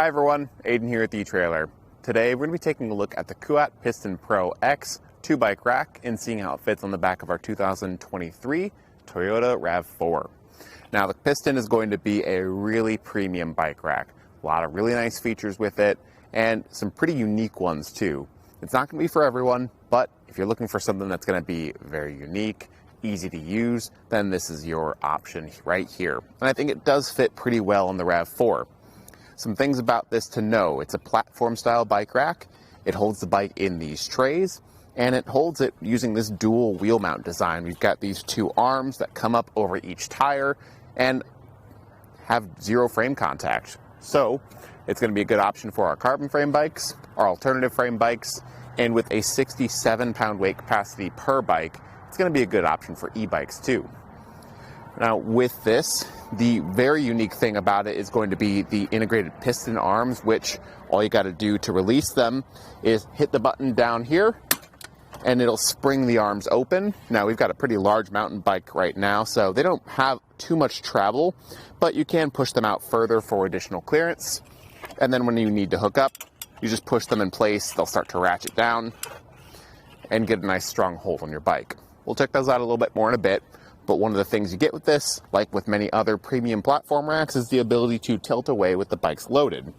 Hi everyone, Aidan here at the etrailer. Today we're going to be taking a look at the Kuat Piston Pro X 2-bike rack and seeing how it fits on the back of our 2023 Toyota RAV4. Now the Piston is going to be a really premium bike rack. A lot of really nice features with it and some pretty unique ones too. It's not going to be for everyone, but if you're looking for something that's going to be very unique, easy to use, then this is your option right here. And I think it does fit pretty well on the RAV4. Some things about this to know: it's a platform style bike rack. It holds the bike in these trays and it holds it using this dual wheel mount design. We've got these two arms that come up over each tire and have zero frame contact. So it's going to be a good option for our carbon frame bikes, our alternative frame bikes, and with a 67-pound weight capacity per bike, it's going to be a good option for e-bikes too. Now with this, the very unique thing about it is going to be the integrated piston arms, which all you got to do to release them is hit the button down here and it'll spring the arms open. Now we've got a pretty large mountain bike right now, so they don't have too much travel, but you can push them out further for additional clearance. And then when you need to hook up, you just push them in place. They'll start to ratchet down and get a nice strong hold on your bike. We'll check those out a little bit more in a bit. But one of the things you get with this, like with many other premium platform racks, is the ability to tilt away with the bikes loaded.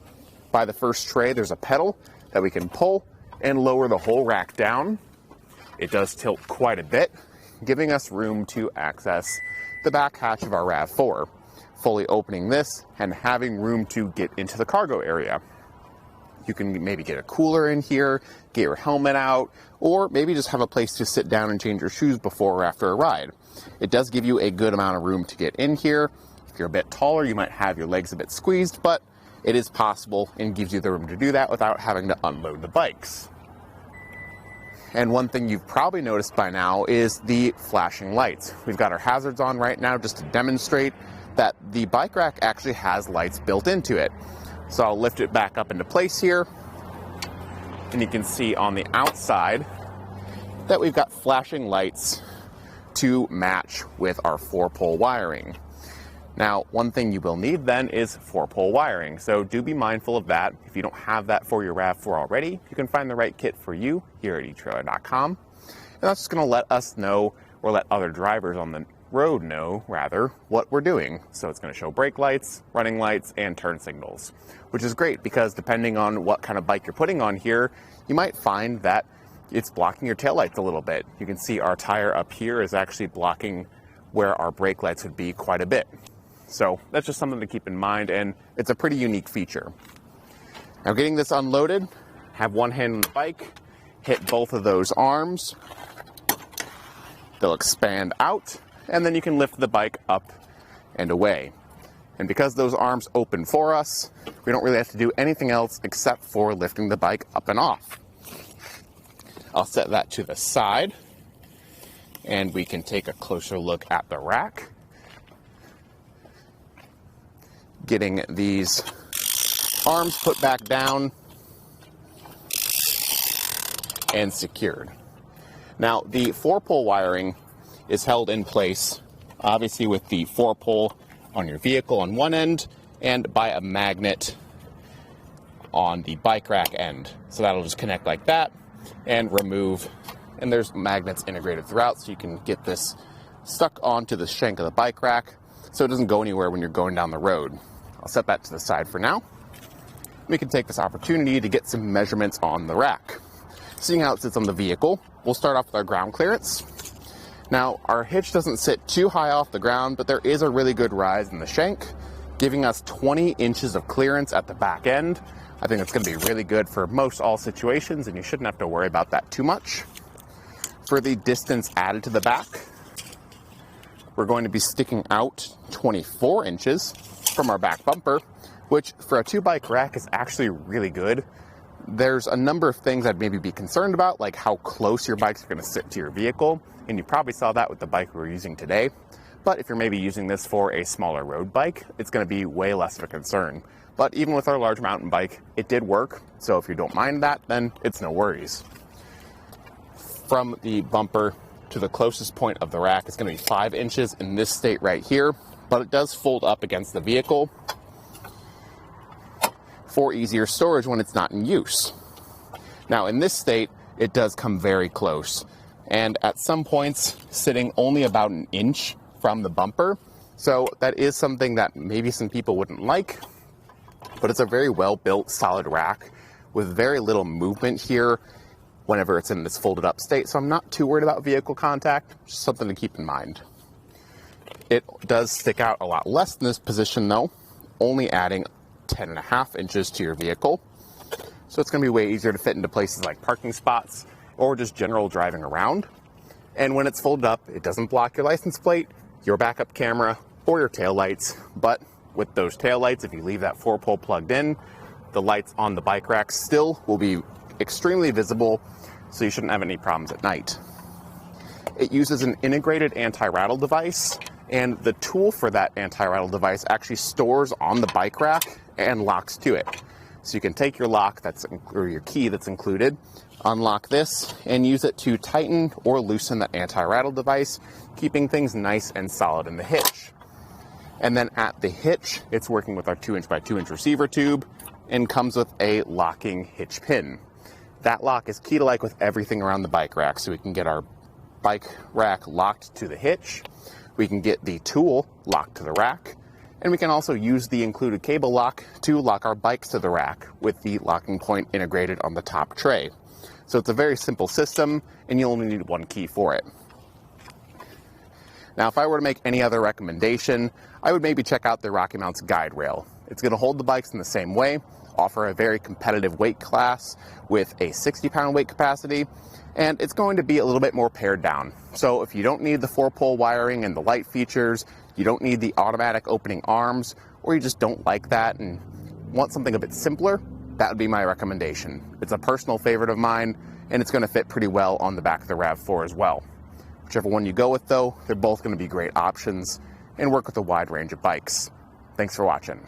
By the first tray, there's a pedal that we can pull and lower the whole rack down. It does tilt quite a bit, giving us room to access the back hatch of our RAV4, fully opening this and having room to get into the cargo area. You can maybe get a cooler in here, get your helmet out, or maybe just have a place to sit down and change your shoes before or after a ride. It does give you a good amount of room to get in here. If you're a bit taller, you might have your legs a bit squeezed, but it is possible and gives you the room to do that without having to unload the bikes. And one thing you've probably noticed by now is the flashing lights. We've got our hazards on right now just to demonstrate that the bike rack actually has lights built into it. So I'll lift it back up into place here, and you can see on the outside that we've got flashing lights to match with our 4-pole wiring. Now, one thing you will need then is 4-pole wiring, so do be mindful of that. If you don't have that for your RAV4 already, you can find the right kit for you here at etrailer.com, and that's just going to let us know, or let other drivers on the road know, rather, what we're doing. So it's going to show brake lights, running lights, and turn signals, which is great because depending on what kind of bike you're putting on here, you might find that it's blocking your taillights a little bit. You can see our tire up here is actually blocking where our brake lights would be quite a bit. So that's just something to keep in mind, and it's a pretty unique feature. Now getting this unloaded, have one hand on the bike, hit both of those arms, they'll expand out, and then you can lift the bike up and away. And because those arms open for us, we don't really have to do anything else except for lifting the bike up and off. I'll set that to the side, and we can take a closer look at the rack. Getting these arms put back down and secured. Now, the 4-pole wiring is held in place, obviously with the 4-pole on your vehicle on one end and by a magnet on the bike rack end. So that'll just connect like that and remove, and there's magnets integrated throughout, so you can get this stuck onto the shank of the bike rack so it doesn't go anywhere when you're going down the road. I'll set that to the side for now. We can take this opportunity to get some measurements on the rack. Seeing how it sits on the vehicle, we'll start off with our ground clearance. Now, our hitch doesn't sit too high off the ground, but there is a really good rise in the shank, giving us 20 inches of clearance at the back end. I think it's going to be really good for most all situations, and you shouldn't have to worry about that too much. For the distance added to the back, we're going to be sticking out 24 inches from our back bumper, which for a 2-bike rack is actually really good. There's a number of things I'd maybe be concerned about, like how close your bikes are going to sit to your vehicle, and you probably saw that with the bike we were using today. But if you're maybe using this for a smaller road bike, it's going to be way less of a concern. But even with our large mountain bike, it did work, so if you don't mind that, then it's no worries. From the bumper to the closest point of the rack is going to be 5 inches in this state right here, but it does fold up against the vehicle. for easier storage when it's not in use. Now in this state, it does come very close, and at some points sitting only about an inch from the bumper. So that is something that maybe some people wouldn't like, but it's a very well built solid rack with very little movement here whenever it's in this folded up state. So I'm not too worried about vehicle contact, just something to keep in mind. It does stick out a lot less in this position though, only adding 10.5 inches to your vehicle. So it's going to be way easier to fit into places like parking spots or just general driving around. And when it's folded up, it doesn't block your license plate, your backup camera, or your tail lights. But with those tail lights, if you leave that 4-pole plugged in, the lights on the bike rack still will be extremely visible, so you shouldn't have any problems at night. It uses an integrated anti-rattle device, and the tool for that anti-rattle device actually stores on the bike rack and locks to it. So you can take your lock or your key that's included, unlock this, and use it to tighten or loosen that anti-rattle device, keeping things nice and solid in the hitch. And then at the hitch, it's working with our 2-inch by 2-inch receiver tube and comes with a locking hitch pin. That lock is key to like with everything around the bike rack, so we can get our bike rack locked to the hitch, we can get the tool locked to the rack, and we can also use the included cable lock to lock our bikes to the rack with the locking point integrated on the top tray. So it's a very simple system, and you only need one key for it. Now, if I were to make any other recommendation, I would maybe check out the Rocky Mounts guide rail. It's going to hold the bikes in the same way, offer a very competitive weight class with a 60-pound weight capacity, and it's going to be a little bit more pared down. So if you don't need the 4-pole wiring and the light features, you don't need the automatic opening arms, or you just don't like that and want something a bit simpler, that would be my recommendation. It's a personal favorite of mine, and it's going to fit pretty well on the back of the RAV4 as well. Whichever one you go with though, they're both going to be great options and work with a wide range of bikes. Thanks for watching.